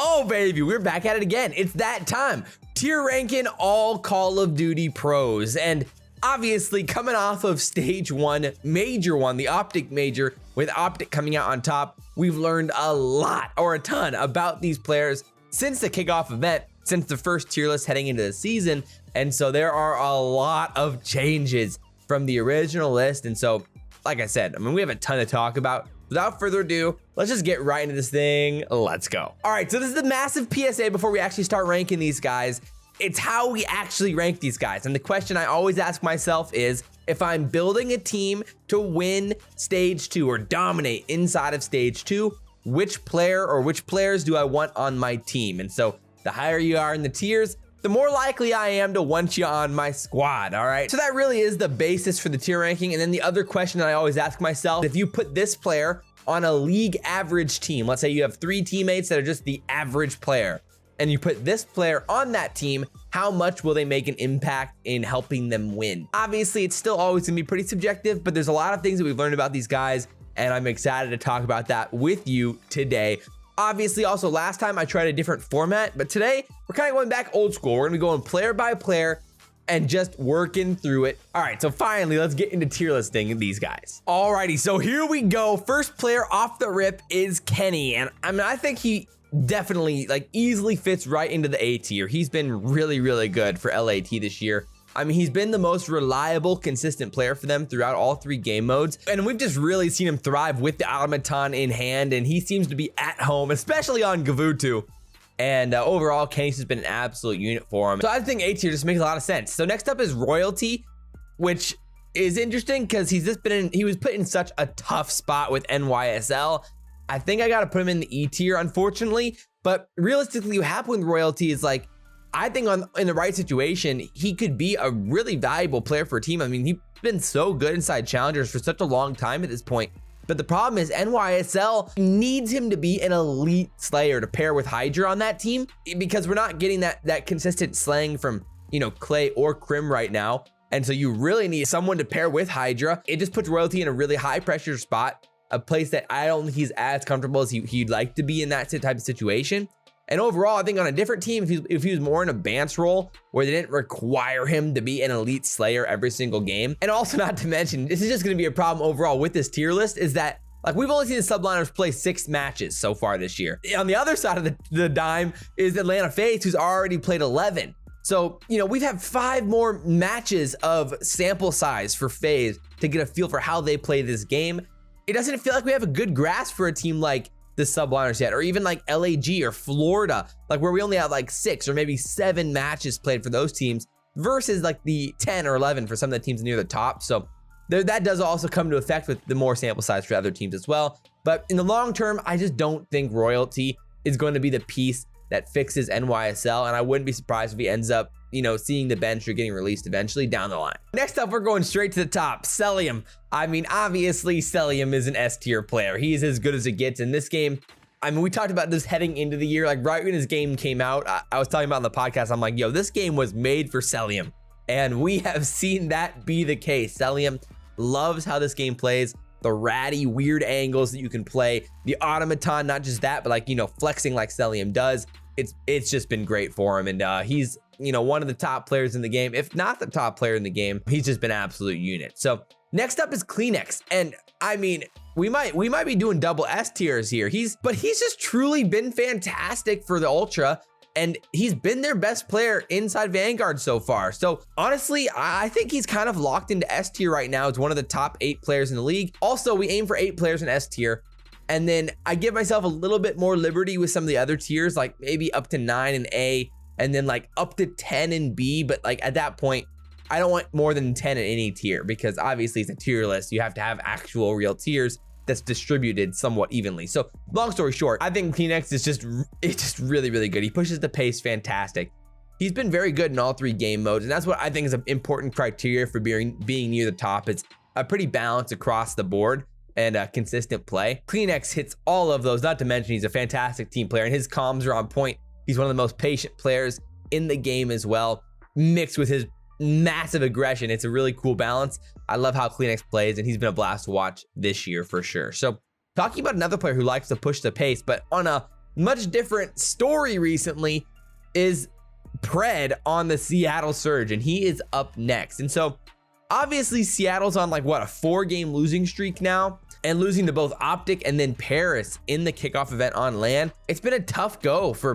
Oh, baby, we're back at it again. It's that time. Tier ranking all Call of Duty pros. And obviously, coming off of stage one, major one, the OpTic major, with OpTic coming out on top, we've learned a lot or a ton about these players since the kickoff event, since the first tier list heading into the season. And so there are a lot of changes from the original list. And so, like I said, I mean, we have a ton to talk about. Without further ado, let's just get right into this thing. Let's go. All right, so this is the massive PSA before we actually start ranking these guys. It's how we actually rank these guys. And the question I always ask myself is, if I'm building a team to win stage 2 or dominate inside of stage 2, which player or which players do I want on my team? And so the higher you are in the tiers, the more likely I am to want you on my squad, all right? So that really is the basis for the tier ranking. And then the other question that I always ask myself, if you put this player on a league average team, let's say you have 3 teammates that are just the average player, and you put this player on that team, how much will they make an impact in helping them win? Obviously, it's still always gonna be pretty subjective, but there's a lot of things that we've learned about these guys, and I'm excited to talk about that with you today. Obviously, also last time I tried a different format, but today we're kind of going back old school. We're gonna be going player by player and just working through it. All right, so finally, let's get into tier listing these guys. Alrighty, so here we go. First player off the rip is Kenny, and I mean, I think he definitely like easily fits right into the A tier. He's been really, really good for LAT this year. I mean, he's been the most reliable, consistent player for them throughout all 3 game modes. And we've just really seen him thrive with the automaton in hand. And he seems to be at home, especially on Gavutu. And overall, Kenny's has been an absolute unit for him. So I think A tier just makes a lot of sense. So next up is Royalty, which is interesting because he was put in such a tough spot with NYSL. I think I got to put him in the E tier, unfortunately. But realistically, what happened with Royalty is like, I think in the right situation, he could be a really valuable player for a team. I mean, he's been so good inside challengers for such a long time at this point. But the problem is NYSL needs him to be an elite slayer to pair with Hydra on that team, because we're not getting that consistent slaying from, you know, Clay or Crim right now. And so you really need someone to pair with Hydra. It just puts Royalty in a really high pressure spot, a place that I don't think he's as comfortable as he'd like to be in that type of situation. And overall, I think on a different team, if he was more in a Bance role where they didn't require him to be an elite slayer every single game. And also, not to mention, this is just going to be a problem overall with this tier list, is that like we've only seen the subliners play 6 matches so far this year. On the other side of the dime is Atlanta FaZe, who's already played 11. So, you know, we've had 5 more matches of sample size for FaZe to get a feel for how they play this game. It doesn't feel like we have a good grasp for a team like the subliners yet, or even like LAG or Florida, like where we only have like 6 or maybe 7 matches played for those teams versus like the 10 or 11 for some of the teams near the top. So that does also come to effect with the more sample size for other teams as well. But in the long term, I just don't think Royalty is going to be the piece that fixes NYSL, and I wouldn't be surprised if he ends up, you know, seeing the bench or getting released eventually down the line. Next up, we're going straight to the top, Cellium. I mean, obviously, Cellium is an S tier player. He is as good as it gets in this game. I mean, we talked about this heading into the year, like right when his game came out, I was talking about on the podcast, I'm like, yo, this game was made for Cellium. And we have seen that be the case. Cellium loves how this game plays, the ratty, weird angles that you can play, the automaton, not just that, but like, you know, flexing like Cellium does. It's just been great for him. And he's, you know, one of the top players in the game, if not the top player in the game. He's just been an absolute unit. So next up is Kleenex. And I mean, we might be doing double S tiers here. But he's just truly been fantastic for the Ultra. And he's been their best player inside Vanguard so far. So honestly, I think he's kind of locked into S tier right now. It's one of the top 8 players in the league. Also, we aim for 8 players in S tier. And then I give myself a little bit more liberty with some of the other tiers, like maybe up to 9 in A, and then like up to 10 in B. But like at that point, I don't want more than 10 in any tier, because obviously it's a tier list. You have to have actual real tiers that's distributed somewhat evenly. So long story short, I think Kleenex is just really, really good. He pushes the pace fantastic. He's been very good in all 3 game modes. And that's what I think is an important criteria for being near the top. It's a pretty balance across the board and consistent play. Kleenex hits all of those, not to mention he's a fantastic team player and his comms are on point. He's one of the most patient players in the game as well, mixed with his massive aggression. It's a really cool balance. I love how Kleenex plays, and he's been a blast to watch this year for sure. So talking about another player who likes to push the pace, but on a much different story recently is Pred on the Seattle Surge, and he is up next. And so obviously Seattle's on like what, a 4-game losing streak now, and losing to both OpTic and then Paris in the kickoff event on LAN. It's been a tough go for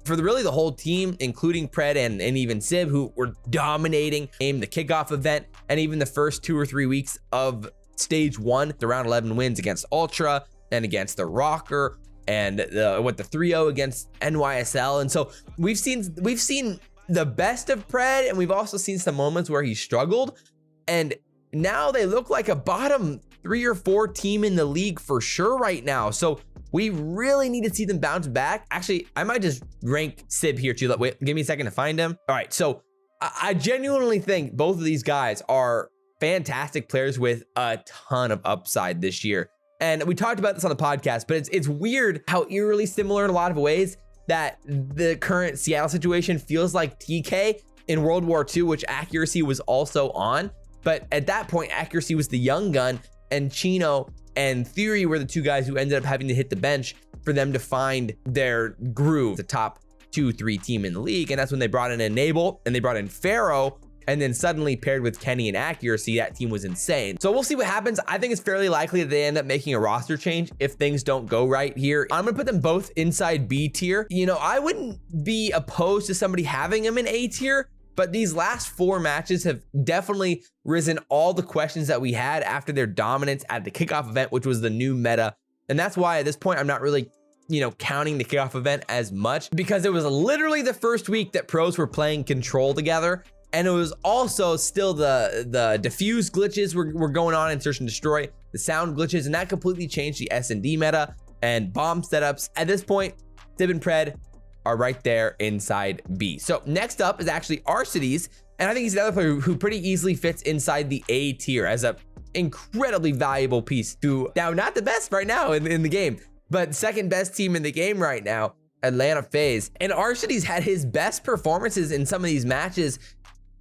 really the whole team, including Pred and even Sib, who were dominating in the kickoff event and even the first 2 or 3 weeks of stage 1, the round 11 wins against Ultra and against the Rocker and the 3-0 against NYSL. And so we've seen the best of Pred, and we've also seen some moments where he struggled, and now they look like a bottom 3 or 4 team in the league for sure right now. So we really need to see them bounce back. Actually, I might just rank Sib here too. Wait, give me a second to find him. All right, so I genuinely think both of these guys are fantastic players with a ton of upside this year. And we talked about this on the podcast, but it's weird how eerily similar in a lot of ways that the current Seattle situation feels like TK in World War II, which Accuracy was also on. But at that point, Accuracy was the young gun, and Chino and Theory were the 2 guys who ended up having to hit the bench for them to find their groove, the top 2-3 team in the league. And that's when they brought in Enable and they brought in Pharaoh, and then suddenly paired with Kenny and Accuracy, that team was insane. So we'll see what happens. I think it's fairly likely that they end up making a roster change if things don't go right here. I'm gonna put them both inside B tier. You know, I wouldn't be opposed to somebody having them in A tier, but these last 4 matches have definitely risen all the questions that we had after their dominance at the kickoff event, which was the new meta. And that's why at this point, I'm not really, counting the kickoff event as much, because it was literally the first week that pros were playing Control together. And it was also still the diffuse glitches were going on in Search and Destroy, the sound glitches, and that completely changed the S&D meta and bomb setups. At this point, Sib and Pred are right there inside B. So next up is actually Arcides, and I think he's another player who pretty easily fits inside the A tier as a incredibly valuable piece to, now not the best right now in the game, but second best team in the game right now, Atlanta FaZe. And Arcides had his best performances in some of these matches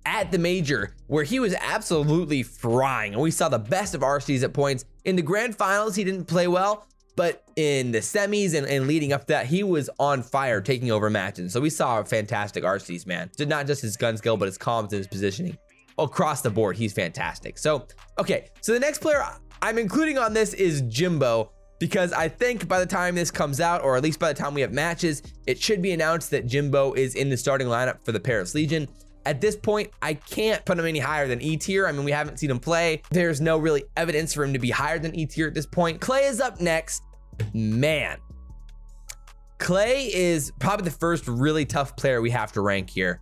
at the major, where he was absolutely frying, and we saw the best of Arcides at points. In the grand finals, he didn't play well, but in the semis and leading up to that, he was on fire, taking over matches. So we saw a fantastic Arcides, man. So not just his gun skill, but his comms and his positioning. Across the board, he's fantastic. So, okay, so the next player I'm including on this is Jimbo, because I think by the time this comes out, or at least by the time we have matches, it should be announced that Jimbo is in the starting lineup for the Paris Legion. At this point, I can't put him any higher than E tier. I mean, we haven't seen him play. There's no really evidence for him to be higher than E tier at this point. Clay is up next. Man, Clay is probably the first really tough player we have to rank here,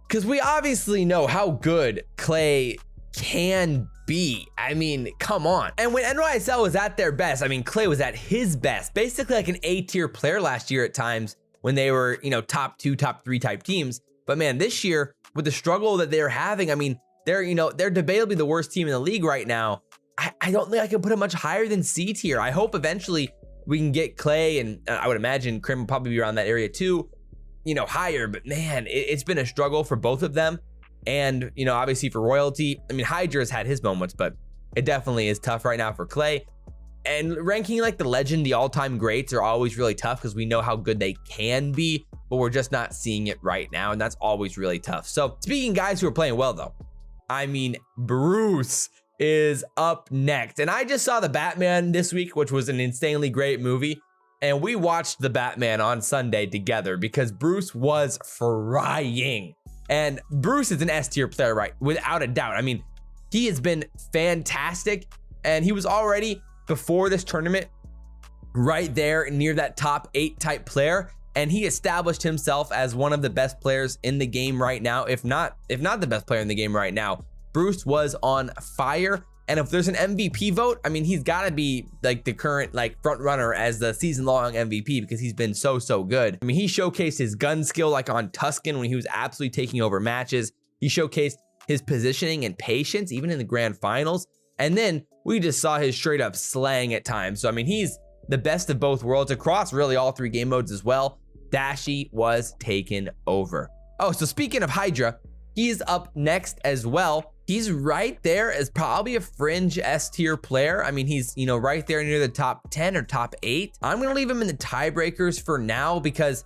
because we obviously know how good Clay can be. I mean, come on. And when NYSL was at their best, I mean, Clay was at his best, basically like an A tier player last year at times when they were, top 2, top 3 type teams. But man, this year with the struggle that they're having, I mean, they're debatably the worst team in the league right now. I don't think I can put it much higher than C tier. I hope eventually we can get Clay, and I would imagine Krim will probably be around that area too, higher. But man, it's been a struggle for both of them. And, obviously for Royalty, I mean, Hydra's had his moments, but it definitely is tough right now for Clay. And ranking like the legend, the all-time greats are always really tough because we know how good they can be, but we're just not seeing it right now. And that's always really tough. So speaking guys who are playing well though, I mean, Bruce is up next. And I just saw The Batman this week, which was an insanely great movie. And we watched The Batman on Sunday together because Bruce was frying. And Bruce is an S tier player, right? Without a doubt. I mean, he has been fantastic. And he was already, before this tournament, right there near that top 8 type player. And he established himself as one of the best players in the game right now. If not the best player in the game right now. Bruce was on fire. And if there's an MVP vote, I mean, he's got to be like the current front runner as the season long MVP because he's been so good. I mean, he showcased his gun skill like on Tuscan when he was absolutely taking over matches. He showcased his positioning and patience even in the grand finals. And then we just saw his straight up slang at times. So I mean, he's the best of both worlds across really all 3 game modes as well. Dashy was taken over. Oh, so speaking of Hydra, he's up next as well. he's right there as probably a fringe S tier player. I mean, he's, you know, right there near the top 10 or top 8. I'm gonna leave him in the tiebreakers for now because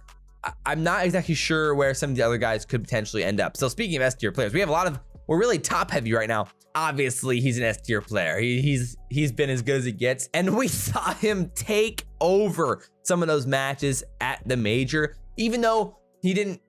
I'm not exactly sure where some of the other guys could potentially end up. So speaking of S tier players, we have a lot of, we're really top heavy right now. Obviously, he's an S tier player. He's been as good as it gets, and we saw him take over some of those matches at the major, even though he didn't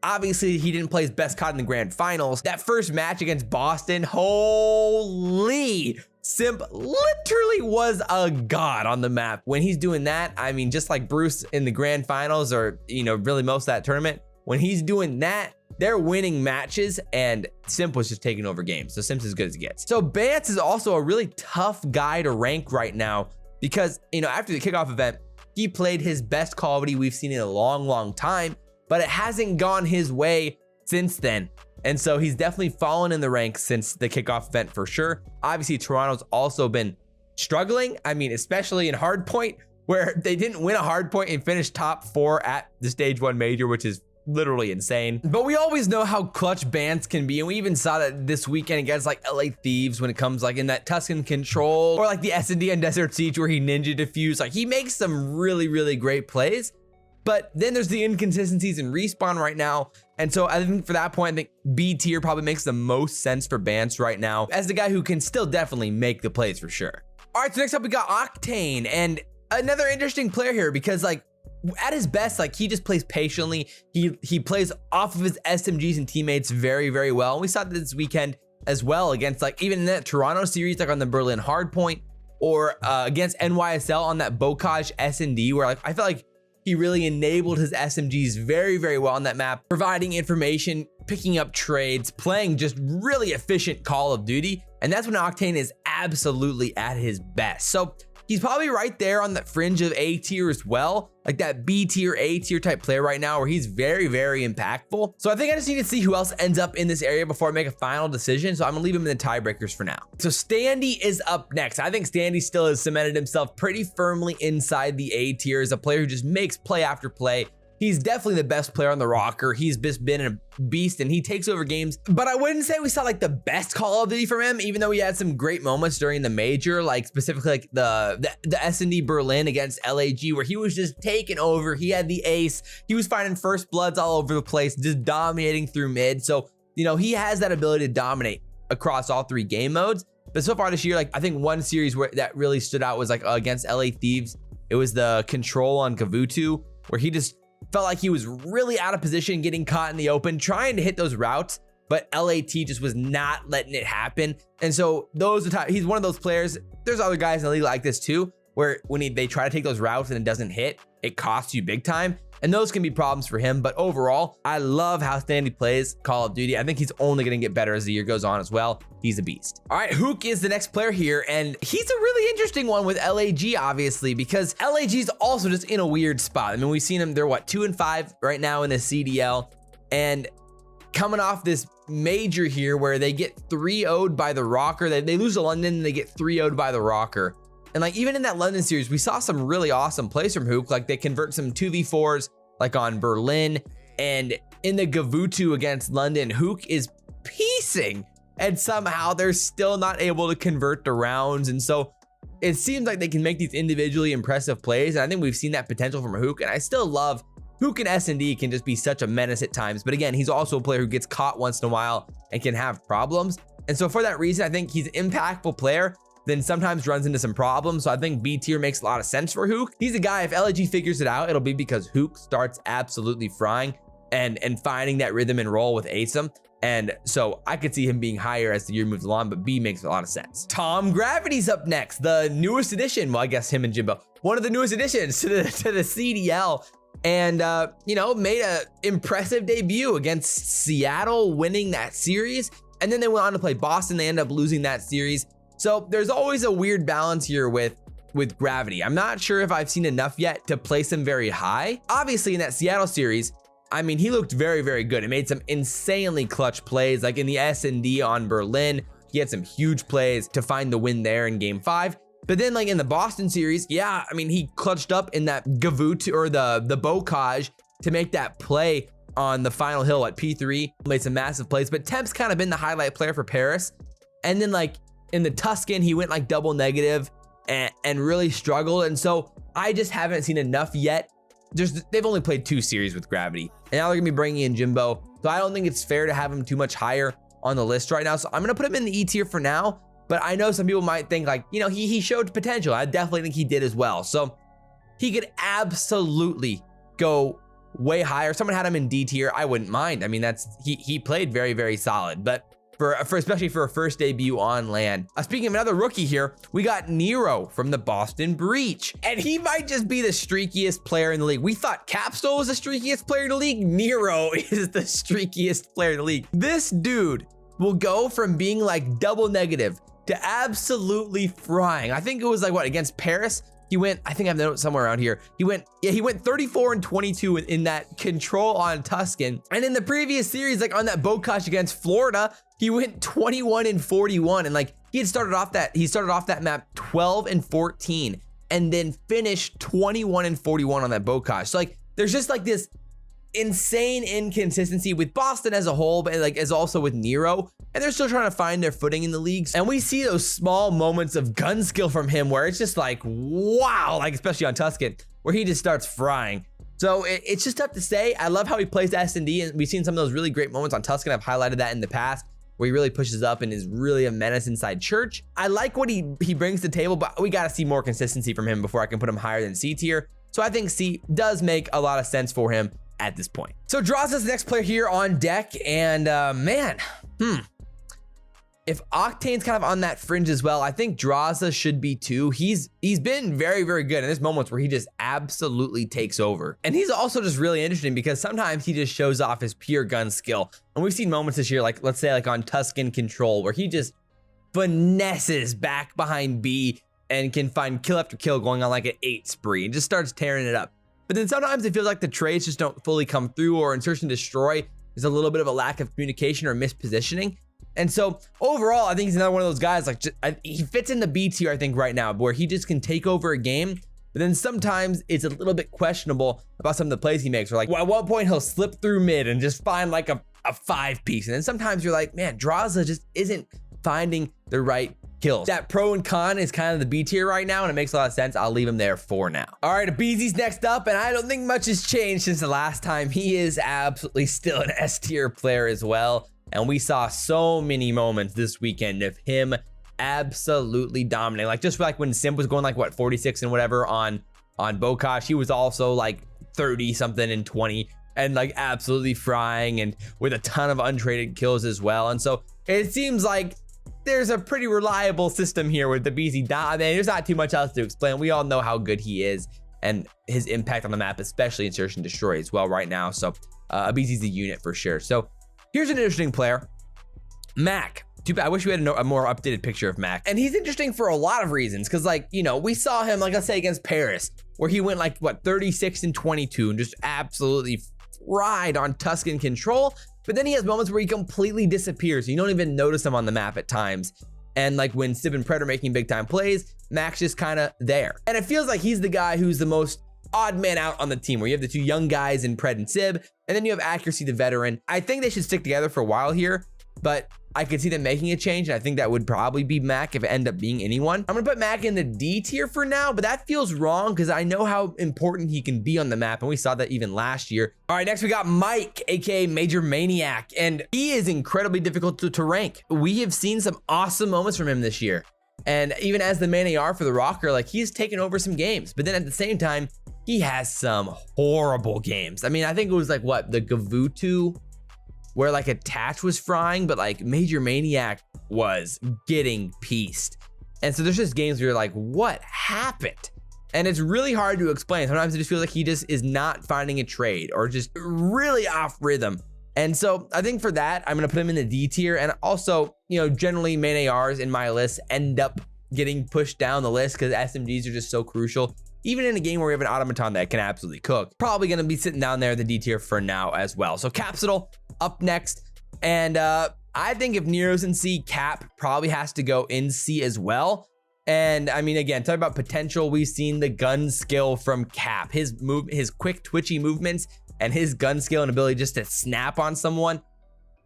play his best CoD in the grand finals. That first match against Boston, holy, Simp literally was a god on the map. When he's doing that, I mean, just like Bruce in the grand finals, or, you know, really most of that tournament, when he's doing that, they're winning matches, and Simp was just taking over games. So Simp's as good as it gets. So Bance is also a really tough guy to rank right now because, you know, after the kickoff event, he played his best Call of Duty we've seen in a long time, but it hasn't gone his way since then. And so he's definitely fallen in the ranks since the kickoff event for sure. Obviously, Toronto's also been struggling. I mean, especially in hardpoint, where they didn't win a hardpoint and finished top 4 at the stage 1 major, which is literally insane. But we always know how clutch Bance can be, and we even saw that this weekend against like LA Thieves when it comes like in that Tuscan Control, or like the S&D and Desert Siege where he ninja defused. Like, he makes some really great plays. But then there's the inconsistencies in Respawn right now. And so I think for that point, I think B tier probably makes the most sense for Bance right now as the guy who can still definitely make the plays for sure. All right, so next up we got Octane, and another interesting player here because like at his best, like he just plays patiently. He plays off of his SMGs and teammates very well. And we saw this weekend as well against like even in that Toronto series, like on the Berlin hardpoint, or against NYSL on that Bocage S&D, where like I felt like he really enabled his SMGs very well on that map, providing information, picking up trades, playing just really efficient Call of Duty. And that's when Octane is absolutely at his best. So he's probably right there on the fringe of A tier as well, like that B tier, A tier type player right now, where he's very impactful. So I think I just need to see who else ends up in this area before I make a final decision. So I'm gonna leave him in the tiebreakers for now. So Standy is up next. I think Standy still has cemented himself pretty firmly inside the A tier as a player who just makes play after play. He's definitely the best player on the rocker. He's just been a beast and he takes over games. But I wouldn't say we saw like the best Call of Duty from him, even though he had some great moments during the major, like specifically like the S&D Berlin against LAG, where he was just taking over. He had the ace. He was finding first bloods all over the place, just dominating through mid. So, you know, he has that ability to dominate across all 3 game modes. But so far this year, like I think one series where that really stood out was like against LA Thieves. It was the control on Kavutu, where he just felt like he was really out of position, getting caught in the open, trying to hit those routes, but LAT just was not letting it happen. And so he's one of those players. There's other guys in the league like this too, where when they try to take those routes and it doesn't hit, it costs you big time. And those can be problems for him. But overall, I love how Standy plays Call of Duty. I think he's only going to get better as the year goes on as well. He's a beast. All right, Hook is the next player here. And he's a really interesting one with LAG, obviously, because LAG is also just in a weird spot. I mean, we've seen them, they're what, 2-5 right now in the CDL. And coming off this major here where they get 3-0'd by the Rocker. They lose to London and they get 3-0'd by the Rocker. And like even in that London series, we saw some really awesome plays from Hook. Like they convert some 2v4s like on Berlin, and in the Gavutu against London, Hook is piecing, and somehow they're still not able to convert the rounds. And so it seems like they can make these individually impressive plays. And I think we've seen that potential from Hook, and I still love Hook and S&D can just be such a menace at times. But again, he's also a player who gets caught once in a while and can have problems. And so for that reason, I think he's an impactful player, then sometimes runs into some problems. So I think B tier makes a lot of sense for Hook. He's a guy, if LG figures it out, it'll be because Hook starts absolutely frying and finding that rhythm and roll with ASIM. And so I could see him being higher as the year moves along, but B makes a lot of sense. Tom Gravity's up next, the newest addition. Well, I guess him and Jimbo, one of the newest additions to the CDL. And, you know, made a impressive debut against Seattle, winning that series. And then they went on to play Boston. They ended up losing that series. So there's always a weird balance here with Gravity. I'm not sure if I've seen enough yet to place him very high. Obviously in that Seattle series, I mean, he looked very good. It made some insanely clutch plays, like in the S&D on Berlin. He had some huge plays to find the win there in game 5. But then like in the Boston series, yeah, I mean, he clutched up in that Gavut or the Bocage to make that play on the final hill at P3, made some massive plays. But Temp's kind of been the highlight player for Paris. And then like in the Tuscan, he went like double negative and really struggled. And so I just haven't seen enough yet. They've only played 2 series with Gravity, and now they're gonna be bringing in Jimbo. So I don't think it's fair to have him too much higher on the list right now. So I'm gonna put him in the E tier for now. But I know some people might think like, you know, he showed potential. I definitely think he did as well. So he could absolutely go way higher. Someone had him in D tier, I wouldn't mind. I mean, he played very, very solid. But for especially for a first debut on land. Speaking of another rookie here, we got Nero from the Boston Breach, and he might just be the streakiest player in the league. We thought Capsule was the streakiest player in the league. Nero is the streakiest player in the league. This dude will go from being like double negative to absolutely frying. I think it was like what, against Paris? He went, I think I have the note somewhere around here. He went 34 and 22 in that control on Tuscan. And in the previous series, like on that Bokash against Florida, he went 21 and 41. And like he started off that map 12 and 14 and then finished 21 and 41 on that Bokash. So like there's just like this insane inconsistency with Boston as a whole, but like as also with Nero, and they're still trying to find their footing in the leagues. And we see those small moments of gun skill from him where it's just like, wow, like especially on Tuscan, where he just starts frying. So it's just tough to say. I love how he plays S&D, and we've seen some of those really great moments on Tuscan. I've highlighted that in the past, where he really pushes up and is really a menace inside church. I like what he brings to the table, but we gotta see more consistency from him before I can put him higher than C tier. So I think C does make a lot of sense for him at this point. So Draza's the next player here on deck, and man, if Octane's kind of on that fringe as well, I think Draza should be too. He's been very, very good, and there's moments where he just absolutely takes over. And he's also just really interesting because sometimes he just shows off his pure gun skill. And we've seen moments this year, like let's say like on Tuscan Control, where he just finesses back behind B and can find kill after kill going on like an 8 spree and just starts tearing it up. But then sometimes it feels like the trades just don't fully come through, or in Search and Destroy, there's a little bit of a lack of communication or mispositioning. And so overall, I think he's another one of those guys, like he fits in the B tier, I think right now, where he just can take over a game, but then sometimes it's a little bit questionable about some of the plays he makes. Or like, well, at one point he'll slip through mid and just find like a 5-piece. And then sometimes you're like, man, Draza just isn't finding the right kills. That pro and con is kind of the B tier right now, and it makes a lot of sense. I'll leave him there for now. All right, Abizi's next up, and I don't think much has changed since the last time. He is absolutely still an S tier player as well. And we saw so many moments this weekend of him absolutely dominating. Like just like when Simp was going like what, 46 and whatever on Bokash, he was also like 30 something and 20 and like absolutely frying and with a ton of untraded kills as well. And so it seems like there's a pretty reliable system here with the BZ. I mean, there's not too much else to explain. We all know how good he is and his impact on the map, especially in Search and Destroy as well right now. So BZ's a unit for sure. So here's an interesting player, Mac. Too bad. I wish we had a more updated picture of Mac. And he's interesting for a lot of reasons, because like, you know, we saw him, like let's say against Paris, where he went like what, 36 and 22 and just absolutely fried on Tuscan Control. But then he has moments where he completely disappears. You don't even notice him on the map at times. And like when Sib and Pred are making big time plays, Mac's just kind of there. And it feels like he's the guy who's the most odd man out on the team, where you have the 2 young guys in Pred and Sib, and then you have Accuracy, the veteran. I think they should stick together for a while here, but I could see them making a change, and I think that would probably be Mac if it ended up being anyone. I'm gonna put Mac in the D tier for now, but that feels wrong because I know how important he can be on the map, and we saw that even last year. All right, next we got Mike, aka Major Maniac, and he is incredibly difficult to rank. We have seen some awesome moments from him this year, and even as the main AR for the Rocker, like he's taken over some games, but then at the same time, he has some horrible games. I mean, I think it was like what, the Gavutu, where like Attach was frying, but like Major Maniac was getting pieced. And so there's just games where you're like, what happened? And it's really hard to explain. Sometimes it just feels like he just is not finding a trade or just really off rhythm. And so I think for that, I'm gonna put him in the D tier. And also, you know, generally main ARs in my list end up getting pushed down the list because SMGs are just so crucial. Even in a game where we have an automaton that can absolutely cook, probably gonna be sitting down there in the D tier for now as well. So Capsule up next. And I think if Nero's in C, Cap probably has to go in C as well. And I mean, again, talking about potential, we've seen the gun skill from Cap, his quick twitchy movements and his gun skill and ability just to snap on someone.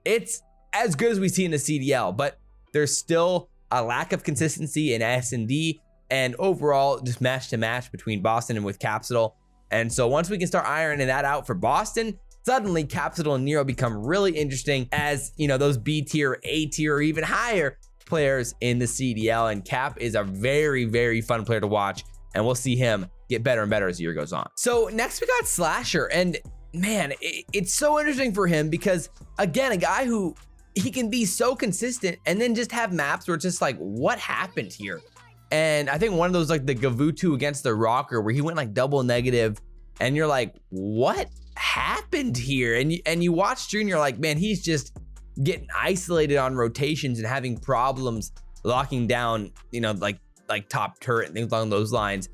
It's as good as we see in the CDL, but there's still a lack of consistency in S&D and overall just match to match between Boston and with Capsule. And so once we can start ironing that out for Boston, suddenly Capsule and Nero become really interesting as, you know, those B tier, A tier, or even higher players in the CDL. And Cap is a very, very fun player to watch. And we'll see him get better and better as the year goes on. So next we got Slasher. And man, it's so interesting for him because, again, a guy who he can be so consistent and then just have maps where it's just like, what happened here? And I think one of those, like the Gavutu against the Rocker, where he went like double negative, and you're like, what happened here? And you watch Drew and you're like, man, he's just getting isolated on rotations and having problems locking down, you know, like top turret and things along those lines.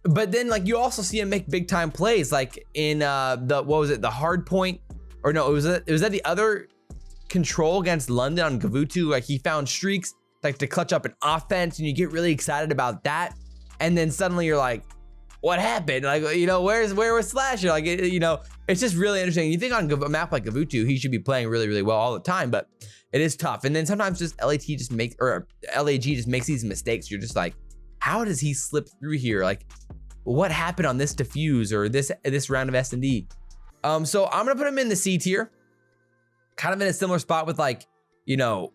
But then like you also see him make big time plays, like in the hard point, or no, it was at the other control against London on Gavutu. Like he found streaks like to clutch up an offense, and you get really excited about that. And then suddenly you're like, what happened? Like, you know, where was Slasher? Like, you know, it's just really interesting. You think on a map like Gavutu, he should be playing really, really well all the time, but it is tough. And then sometimes just LAG just makes these mistakes. You're just like, how does he slip through here? Like, what happened on this diffuse or this round of S&D? So I'm gonna put him in the C tier, kind of in a similar spot with, like, you know,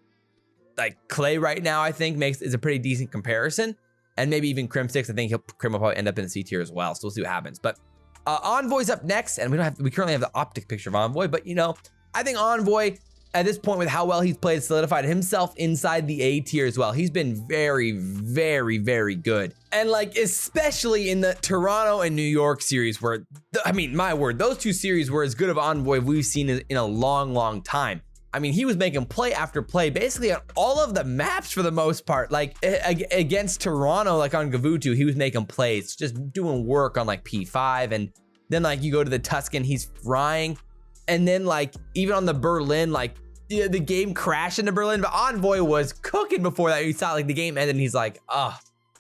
like Clay right now. I think is a pretty decent comparison, and maybe even Crim6. I think Crim will probably end up in the C tier as well. So we'll see what happens. But Envoy's up next, and we currently have the OpTic picture of Envoy, but you know, I think Envoy at this point, with how well he's played, solidified himself inside the A tier as well. He's been very, very, very good. And like, especially in the Toronto and New York series, where, I mean, my word, those two series were as good of Envoy we've seen in a long, long time. I mean, he was making play after play, basically on all of the maps for the most part. Like against Toronto, like on Gavutu, he was making plays, just doing work on like P5. And then like you go to the Tuscan, he's frying. And then like even on the Berlin, like the game crashed into Berlin, but Envoy was cooking before that. You saw like the game ended and he's like,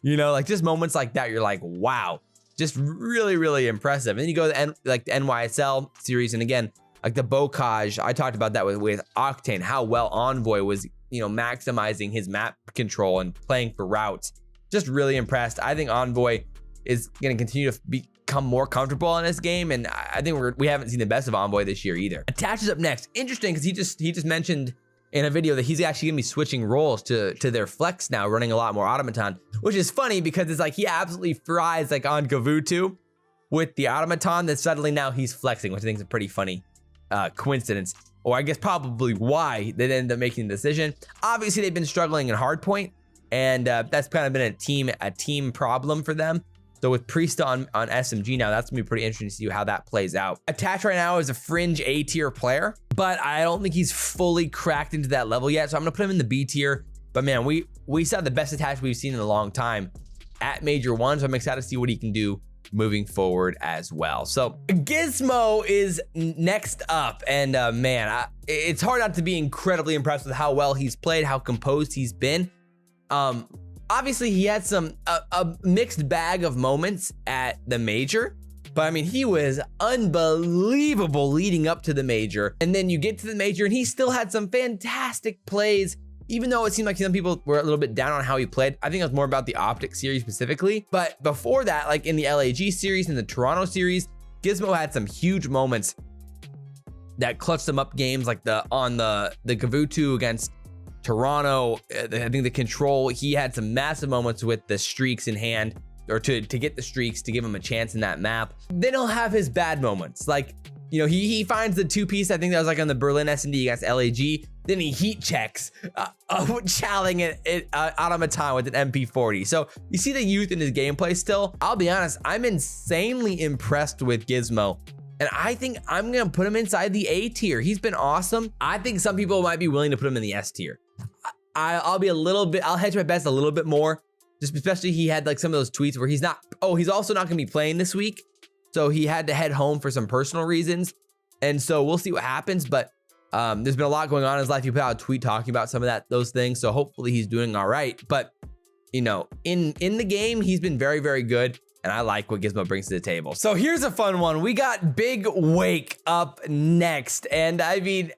you know, like just moments like that, you're like, wow, just really, really impressive. And then you go to the NYSL series, and again, like the Bocage, I talked about that with Octane, how well Envoy was, you know, maximizing his map control and playing for routes. Just really impressed. I think Envoy is going to continue to become more comfortable in this game, and I think we haven't seen the best of Envoy this year either. Attach is up next. Interesting, because he just mentioned in a video that he's actually gonna be switching roles to their flex now, running a lot more automaton, which is funny because it's like he absolutely fries like on Gavutu with the automaton, that suddenly now he's flexing, which I think is a pretty funny coincidence, or I guess probably why they ended up making the decision. Obviously they've been struggling in hardpoint, and that's kind of been a team problem for them. So with Priesta on SMG now, that's gonna be pretty interesting to see how that plays out. Attach right now is a Fringe A tier player, but I don't think he's fully cracked into that level yet. So I'm gonna put him in the B tier. But man, we saw the best Attach we've seen in a long time at Major 1. So I'm excited to see what he can do moving forward as well. So Gizmo is next up, and man, it's hard not to be incredibly impressed with how well he's played, how composed he's been. Obviously, he had a mixed bag of moments at the Major, but I mean, he was unbelievable leading up to the Major. And then you get to the Major and he still had some fantastic plays, even though it seemed like some people were a little bit down on how he played. I think it was more about the OpTic series specifically. But before that, like in the LAG series and the Toronto series, Gizmo had some huge moments that clutched them up games, like on the Gavutu against Toronto. I think the Control, he had some massive moments with the streaks in hand, or to get the streaks to give him a chance in that map. Then he'll have his bad moments, like, you know, he finds the 2-piece, I think that was like on the Berlin S&D against LAG. Then he heat checks, challenging it automaton with an MP40. So you see the youth in his gameplay still. I'll be honest, I'm insanely impressed with Gizmo, and I think I'm gonna put him inside the A tier. He's been awesome. I think some people might be willing to put him in the S tier. I'll hedge my bets a little bit more, just especially he had like some of those tweets where he's also not gonna be playing this week. So he had to head home for some personal reasons. And so we'll see what happens, but there's been a lot going on in his life. He put out a tweet talking about some of those things. So hopefully he's doing all right. But you know, in the game, he's been very, very good. And I like what Gizmo brings to the table. So here's a fun one. We got Big Wake up next. And I mean,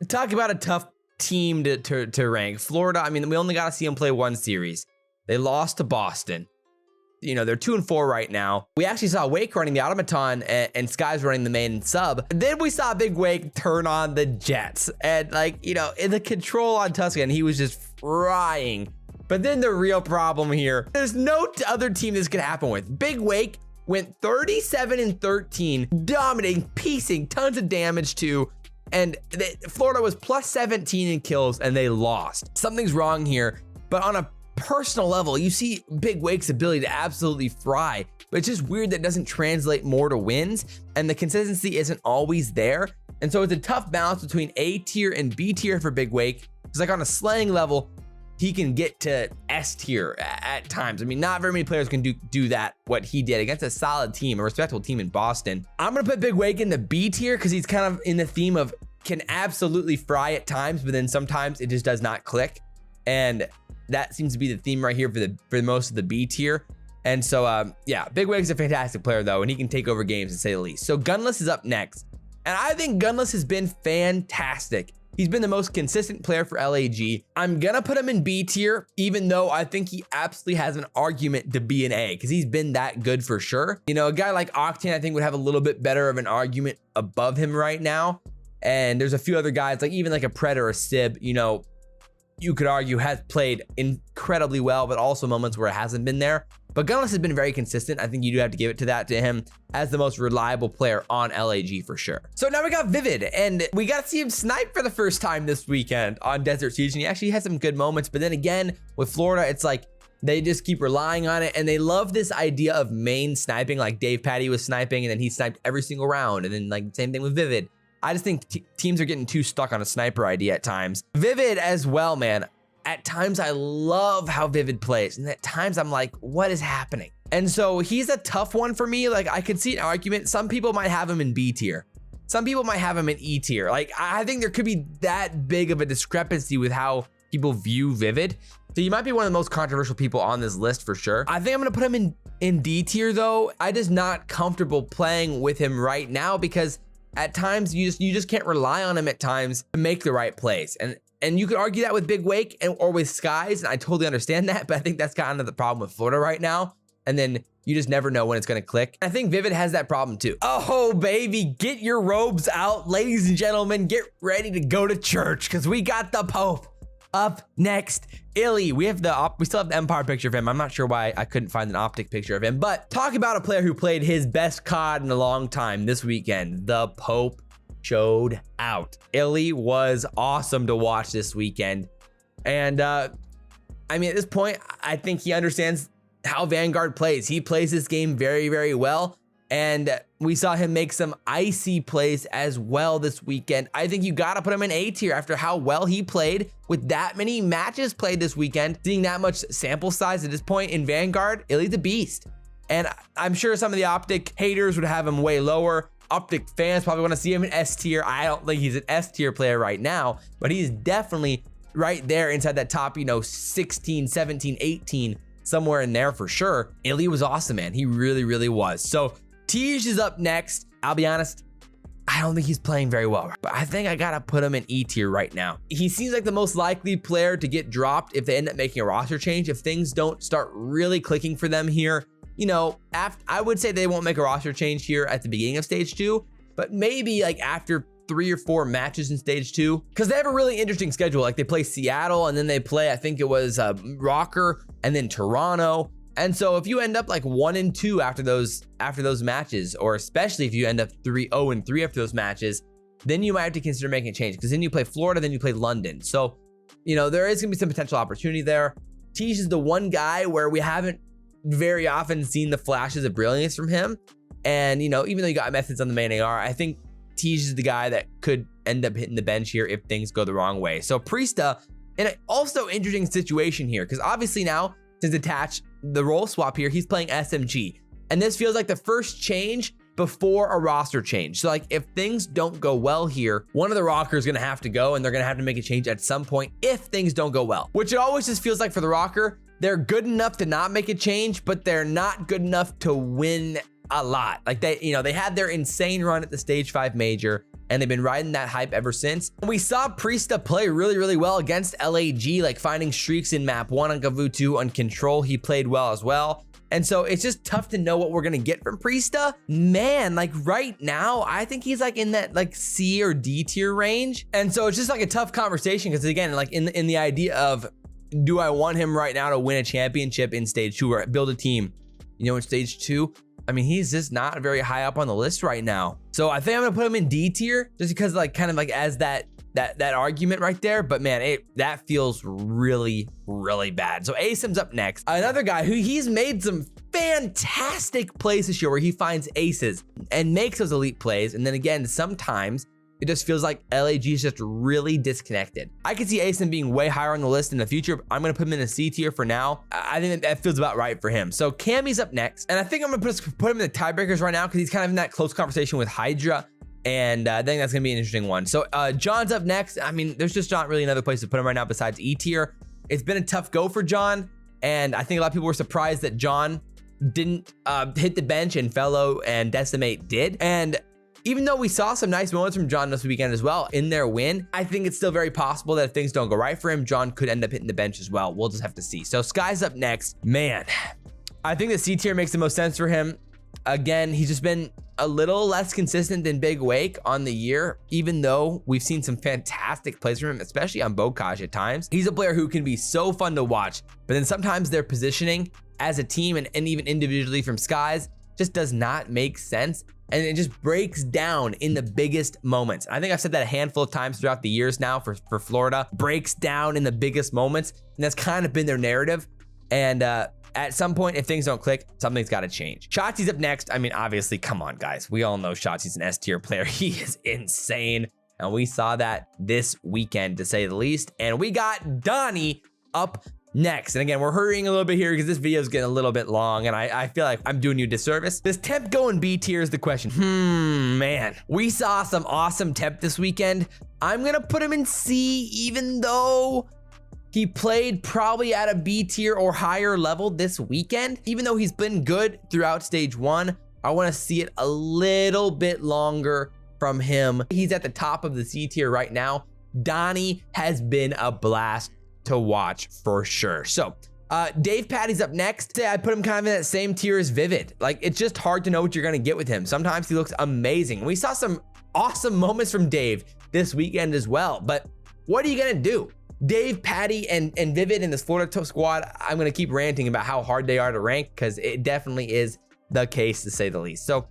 talk about a tough team to rank. Florida, I mean, we only got to see them play one series. They lost to Boston. You know, they're 2-4 right now. We actually saw Wake running the automaton and Skies running the main sub. Then we saw Big Wake turn on the Jets. And like, you know, in the control on Tuscan, he was just frying. But then the real problem here, there's no other team this could happen with. Big Wake went 37-13, dominating, piecing, tons of damage too. And Florida was plus 17 in kills and they lost. Something's wrong here, but on a personal level, you see Big Wake's ability to absolutely fry, but it's just weird that it doesn't translate more to wins and the consistency isn't always there. And so it's a tough balance between A tier and B tier for Big Wake. It's like on a slaying level, he can get to S tier at times. I mean, not very many players can do that, what he did against a solid team, a respectable team in Boston. I'm gonna put Big Wake in the B tier because he's kind of in the theme of can absolutely fry at times, but then sometimes it just does not click. And that seems to be the theme right here for most of the B tier. And so, yeah, Big Wake's a fantastic player though, and he can take over games to say the least. So Gunless is up next. And I think Gunless has been fantastic. He's been the most consistent player for LAG. I'm gonna put him in B tier, even though I think he absolutely has an argument to be an A, because he's been that good for sure. You know, a guy like Octane, I think would have a little bit better of an argument above him right now. And there's a few other guys, like even like a Pred or a Sib, you know, you could argue has played incredibly well, but also moments where it hasn't been there. But Gunless has been very consistent. I think you do have to give it to him as the most reliable player on LAG for sure. So now we got Vivid, and we got to see him snipe for the first time this weekend on Desert Siege, and he actually had some good moments. But then again, with Florida, it's like they just keep relying on it, and they love this idea of main sniping, like Dave Patty was sniping, and then he sniped every single round, and then like same thing with Vivid. I just think teams are getting too stuck on a sniper idea at times. Vivid as well, man. At times I love how Vivid plays, and at times I'm like, what is happening? And so he's a tough one for me. Like I could see an argument. Some people might have him in B tier. Some people might have him in E tier. Like I think there could be that big of a discrepancy with how people view Vivid. So you might be one of the most controversial people on this list for sure. I think I'm gonna put him in D tier though. I just not comfortable playing with him right now because at times you just can't rely on him at times to make the right plays. And you could argue that with Big Wake or with Skies, and I totally understand that, but I think that's kind of the problem with Florida right now. And then you just never know when it's gonna click. I think Vivid has that problem too. Oh baby, get your robes out, ladies and gentlemen, get ready to go to church because we got the Pope up next. Illy, we still have the Empire picture of him. I'm not sure why I couldn't find an OpTic picture of him, but talk about a player who played his best COD in a long time this weekend. The Pope showed out. Illy was awesome to watch this weekend. And I mean, at this point, I think he understands how Vanguard plays. He plays this game very, very well. And we saw him make some icy plays as well this weekend. I think you gotta put him in A tier after how well he played with that many matches played this weekend. Seeing that much sample size at this point in Vanguard, Illy's a beast. And I'm sure some of the OpTic haters would have him way lower. OpTic fans probably want to see him in S tier. I don't think he's an S tier player right now, but he's definitely right there inside that top, you know, 16, 17, 18, somewhere in there for sure. Illy was awesome, man. He really, really was. So Tej is up next. I'll be honest, I don't think he's playing very well, but I think I gotta put him in E tier right now. He seems like the most likely player to get dropped if they end up making a roster change. If things don't start really clicking for them here, you know, I would say they won't make a roster change here at the beginning of stage 2, but maybe like after 3 or 4 matches in stage 2, because they have a really interesting schedule. Like they play Seattle, and then they play, I think it was Rocker, and then Toronto. And so if you end up like 1-2 after those matches, or especially if you end up 0-3 after those matches, then you might have to consider making a change, because then you play Florida, then you play London. So, you know, there is gonna be some potential opportunity there. Tej is the one guy where we haven't very often seen the flashes of brilliance from him. And, you know, even though you got methods on the main AR, I think Tej is the guy that could end up hitting the bench here if things go the wrong way. So Priesta, in an also interesting situation here, because obviously now, since attached the role swap here, he's playing SMG. And this feels like the first change before a roster change. So like if things don't go well here, one of the rockers is gonna have to go, and they're gonna have to make a change at some point if things don't go well, which it always just feels like for the rocker, they're good enough to not make a change, but they're not good enough to win a lot. Like they, you know, they had their insane run at the stage 5 major. and they've been riding that hype ever since. We saw Priesta play really well against LAG, like finding streaks in map 1 on Gavutu. On Control, he played well as well. And so it's just tough to know what we're gonna get from Priesta. Man, like right now, I think he's like in that like C or D tier range. And so it's just like a tough conversation because again, like in the idea of, do I want him right now to win a championship in stage 2 or build a team, you know, in stage 2? I mean, he's just not very high up on the list right now. So I think I'm gonna put him in D tier just because like kind of like as that argument right there. But man, that feels really bad. So Asim's up next. Another guy who he's made some fantastic plays this year where he finds aces and makes those elite plays. And then again, sometimes it just feels like LAG is just really disconnected. I could see Asim being way higher on the list in the future. I'm gonna put him in a C tier for now. I think that feels about right for him. So Cammy's up next. And I think I'm gonna put him in the tiebreakers right now because he's kind of in that close conversation with Hydra. And I think that's gonna be an interesting one. So John's up next. I mean, there's just not really another place to put him right now besides E tier. It's been a tough go for John. And I think a lot of people were surprised that John didn't hit the bench and Fellow and Decimate did. And even though we saw some nice moments from John this weekend as well in their win, I think it's still very possible that if things don't go right for him, John could end up hitting the bench as well. We'll just have to see. So Sky's up next. Man, I think the C tier makes the most sense for him. Again, he's just been a little less consistent than Big Wake on the year, even though we've seen some fantastic plays from him, especially on Bokaj at times. He's a player who can be so fun to watch, but then sometimes their positioning as a team and even individually from Skies just does not make sense. And it just breaks down in the biggest moments. I think I've said that a handful of times throughout the years now for Florida. Breaks down in the biggest moments. And that's kind of been their narrative. And at some point, if things don't click, something's got to change. Shotzi's up next. I mean, obviously, come on, guys. We all know Shotzi's an S tier player. He is insane. And we saw that this weekend, to say the least. And we got Donnie up next. And again, we're hurrying a little bit here because this video is getting a little bit long and I feel like I'm doing you a disservice. Does Temp go in B tier is the question. Man, we saw some awesome Temp this weekend. I'm gonna put him in C, even though he played probably at a B tier or higher level this weekend. Even though he's been good throughout stage 1, I want to see it a little bit longer from him. He's at the top of the C tier right now. Donnie has been a blast to watch for sure. So Dave Patty's up next. I put him kind of in that same tier as Vivid. Like, it's just hard to know what you're gonna get with him. Sometimes he looks amazing. We saw some awesome moments from Dave this weekend as well, but what are you gonna do? Dave, Patty, and Vivid in this Florida squad, I'm gonna keep ranting about how hard they are to rank because it definitely is the case, to say the least. So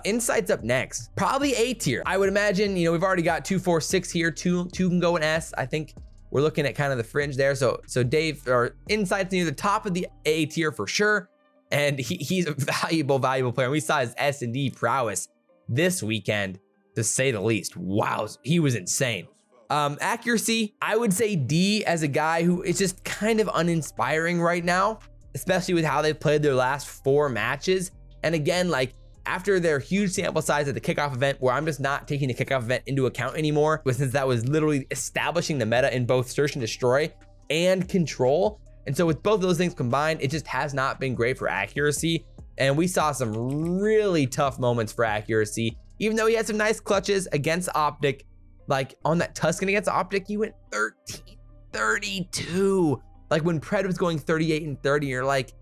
Insight's up next, probably A tier. I would imagine, you know, we've already got 2, 4, 6 here. Two can go in S. I think we're looking at kind of the fringe there. So Dave, or Insight's near the top of the A tier for sure. And he's a valuable player. We saw his S&D prowess this weekend, to say the least. Wow, he was insane. Accuracy, I would say D, as a guy who is just kind of uninspiring right now, especially with how they've played their last 4 matches. And again, like, after their huge sample size at the kickoff event, where I'm just not taking the kickoff event into account anymore, but since that was literally establishing the meta in both Search and Destroy and Control. And so with both of those things combined, it just has not been great for accuracy. And we saw some really tough moments for accuracy, even though he had some nice clutches against OpTic. Like on that Tuscan against OpTic, he went 13-32. Like when Pred was going 38 and 30, you're like,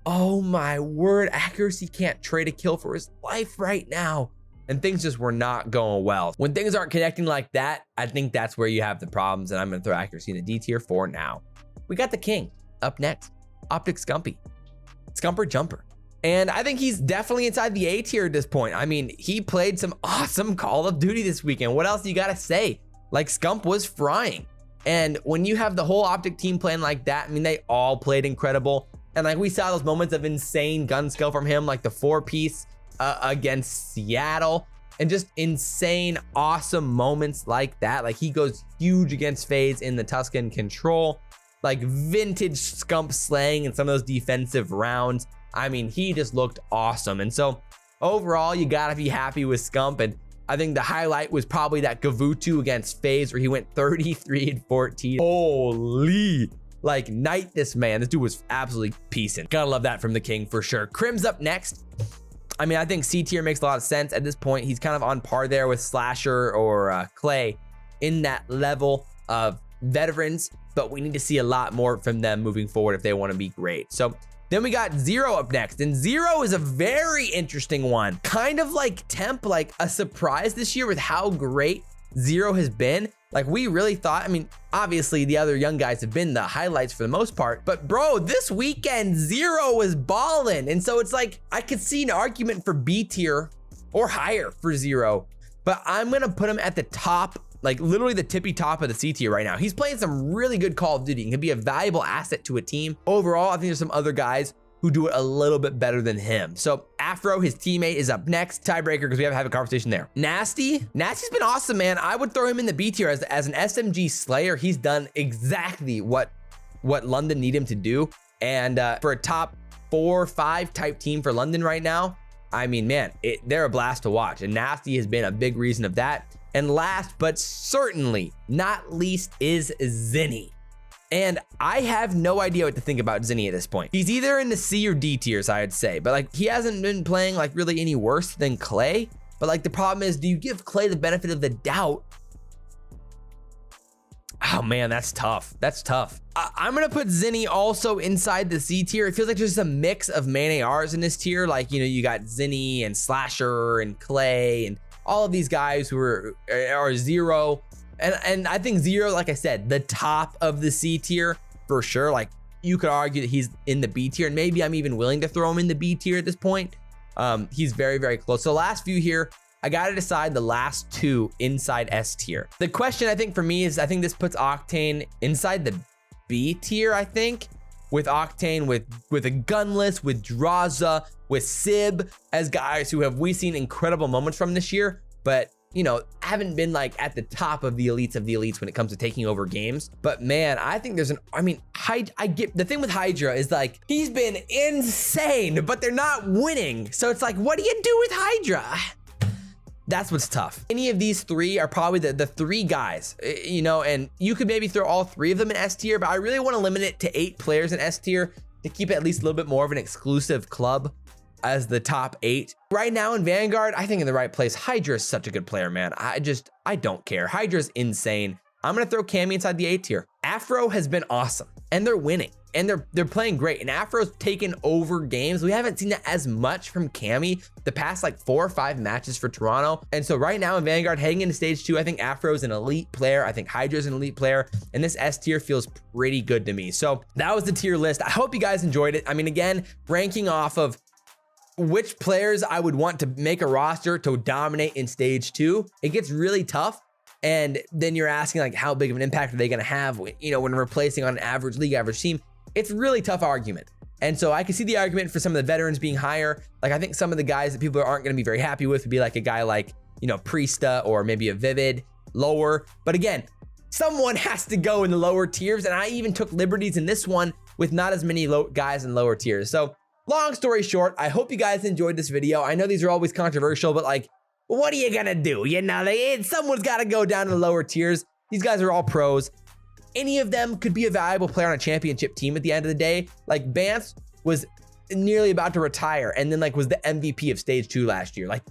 oh my word, accuracy can't trade a kill for his life right now. And things just were not going well. When things aren't connecting like that, I think that's where you have the problems. And I'm gonna throw accuracy in the D tier for now. We got the king up next, OpTic Scumpy, Scumper Jumper. And I think he's definitely inside the A tier at this point. I mean, he played some awesome Call of Duty this weekend. What else you gotta say? Like, Scump was frying. And when you have the whole OpTic team playing like that, I mean, they all played incredible. And like we saw those moments of insane gun skill from him, like the 4-piece against Seattle, and just insane, awesome moments like that. Like he goes huge against FaZe in the Tuscan Control, like vintage Scump slaying in some of those defensive rounds. I mean, he just looked awesome. And so overall, you gotta be happy with Scump. And I think the highlight was probably that Gavutu against FaZe where he went 33 and 14. Holy. Like, night this man. This dude was absolutely piecing. Gotta love that from the king for sure. Crim's up next. I mean, I think C tier makes a lot of sense at this point. He's kind of on par there with Slasher or Clay in that level of veterans, but we need to see a lot more from them moving forward if they want to be great. So then we got Zero up next, and Zero is a very interesting one. Kind of like Temp, like a surprise this year with how great Zero has been. Like we really thought, I mean, obviously the other young guys have been the highlights for the most part, but bro, this weekend Zero was balling. And so it's like, I could see an argument for B tier or higher for Zero, but I'm gonna put him at the top, like literally the tippy top of the C tier right now. He's playing some really good Call of Duty and can be a valuable asset to a team. Overall, I think there's some other guys who do it a little bit better than him. So Afro, his teammate, is up next. Tiebreaker, because we have to have a conversation there. Nasty's been awesome, man. I would throw him in the B tier as an SMG slayer. He's done exactly what London need him to do. And for a top 4 or 5 type team for London right now, I mean, man, they're a blast to watch. And Nasty has been a big reason of that. And last, but certainly not least, is Zinni. And I have no idea what to think about Zinni at this point. He's either in the C or D tiers, I'd say, but like he hasn't been playing like really any worse than Clay. But like the problem is, do you give Clay the benefit of the doubt? Oh man, that's tough. That's tough. I'm gonna put Zinni also inside the C tier. It feels like there's a mix of main ARs in this tier. Like, you know, you got Zinni and Slasher and Clay and all of these guys who are Zero. And I think Zero, like I said, the top of the C tier for sure. Like you could argue that he's in the B tier, and maybe I'm even willing to throw him in the B tier at this point. He's very, very close. So last few here, I got to decide the last 2 inside S tier. The question I think for me is, I think this puts Octane inside the B tier, I think, with Octane, with a Gunless, with Draza, with Sib as guys who we've seen incredible moments from this year, but you know, haven't been like at the top of the elites when it comes to taking over games. But man, I think there's I get the thing with Hydra is like, he's been insane, but they're not winning. So it's like, what do you do with Hydra? That's what's tough. Any of these 3 are probably the 3 guys, you know, and you could maybe throw all 3 of them in S tier, but I really want to limit it to 8 players in S tier to keep it at least a little bit more of an exclusive club as the top 8. Right now in Vanguard, I think in the right place. Hydra is such a good player, man. I don't care. Hydra's insane. I'm gonna throw Cammy inside the A tier. Afro has been awesome, and they're winning, and they're playing great, and Afro's taken over games. We haven't seen that as much from Cammy the past like 4 or 5 matches for Toronto. And so right now in Vanguard, heading into stage 2, I think Afro's an elite player. I think Hydra's an elite player, and this S tier feels pretty good to me. So that was the tier list. I hope you guys enjoyed it. I mean, again, ranking off of which players I would want to make a roster to dominate in stage 2, it gets really tough. And then you're asking like, how big of an impact are they going to have when, you know, when replacing on an average league average team? It's a really tough argument. And so I can see the argument for some of the veterans being higher. Like I think some of the guys that people aren't going to be very happy with would be like a guy like, you know, Priesta or maybe a Vivid lower. But again, someone has to go in the lower tiers. And I even took liberties in this one with not as many guys in lower tiers. So long story short, I hope you guys enjoyed this video. I know these are always controversial, but like, what are you gonna do? You know, someone's got to go down to the lower tiers. These guys are all pros. Any of them could be a valuable player on a championship team at the end of the day. Like Bance was nearly about to retire and then like was the MVP of stage 2 last year. Like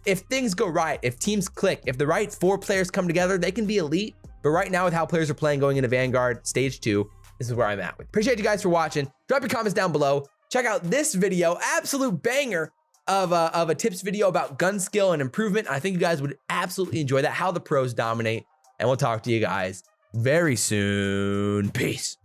if things go right, if teams click, if the right 4 players come together, they can be elite. But right now with how players are playing going into Vanguard stage 2, this is where I'm at. Appreciate you guys for watching. Drop your comments down below. Check out this video, absolute banger of a tips video about gun skill and improvement. I think you guys would absolutely enjoy that, how the pros dominate. And we'll talk to you guys very soon. Peace.